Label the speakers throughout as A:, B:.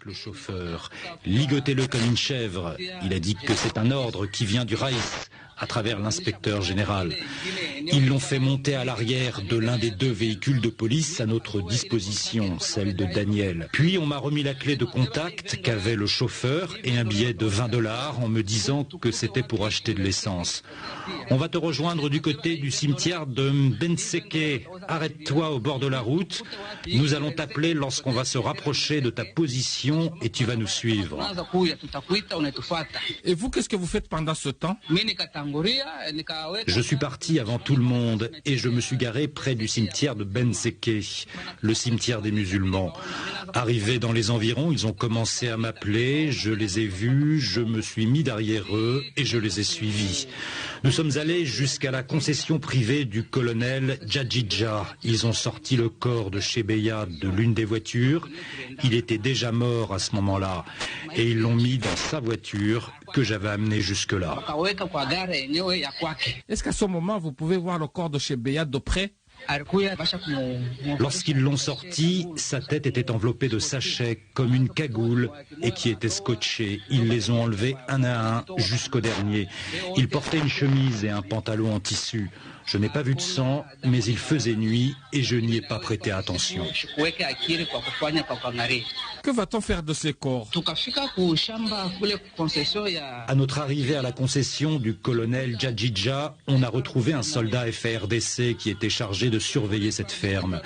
A: avec le chauffeur. Ligotez-le comme une chèvre. Il a dit que c'est un ordre qui vient du Raïs, à travers l'inspecteur général. Ils l'ont fait monter à l'arrière de l'un des 2 véhicules de police à notre disposition, celle de Daniel. Puis on m'a remis la clé de contact qu'avait le chauffeur et un billet de $20 en me disant que c'était pour acheter de l'essence. On va te rejoindre du côté du cimetière de Mbenseke. Arrête-toi au bord de la route. Nous allons t'appeler lorsqu'on va se rapprocher de ta position et tu vas nous suivre.
B: Et vous, qu'est-ce que vous faites pendant ce temps?
A: Je suis parti avant tout le monde et je me suis garé près du cimetière de Mbenseke, le cimetière des musulmans. Arrivé dans les environs, ils ont commencé à m'appeler, je les ai vus, je me suis mis derrière eux et je les ai suivis. Nous sommes allés jusqu'à la concession privée du colonel Djadjidja. Ils ont sorti le corps de Chebeya de l'une des voitures. Il était déjà mort à ce moment-là et ils l'ont mis dans sa voiture que j'avais amenée jusque-là.
B: Est-ce qu'à ce moment, vous pouvez voir le corps de Chebeya de près?
A: Lorsqu'ils l'ont sorti, sa tête était enveloppée de sachets comme une cagoule et qui était scotchée. Ils les ont enlevés un à un jusqu'au dernier. Il portait une chemise et un pantalon en tissu. Je n'ai pas vu de sang, mais il faisait nuit et je n'y ai pas prêté attention.
B: Que va-t-on faire de ces corps?
A: À notre arrivée à la concession du colonel Djadjidja, on a retrouvé un soldat FARDC qui était chargé de surveiller cette ferme.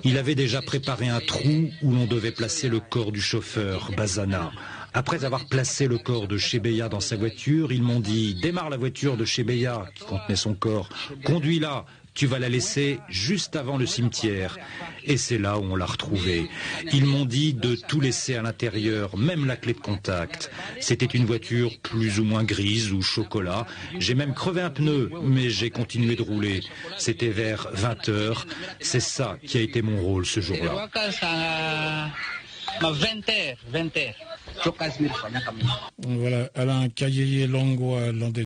A: Il avait déjà préparé un trou où l'on devait placer le corps du chauffeur, Bazana. Après avoir placé le corps de Chebeya dans sa voiture, ils m'ont dit « Démarre la voiture de Chebeya qui contenait son corps, conduis-la, tu vas la laisser juste avant le cimetière. » Et c'est là où on l'a retrouvée. Ils m'ont dit de tout laisser à l'intérieur, même la clé de contact. C'était une voiture plus ou moins grise ou chocolat. J'ai même crevé un pneu, mais j'ai continué de rouler. C'était vers 20h. C'est ça qui a été mon rôle ce jour-là.
C: 20h. Voilà, Alain Kayeye Longo,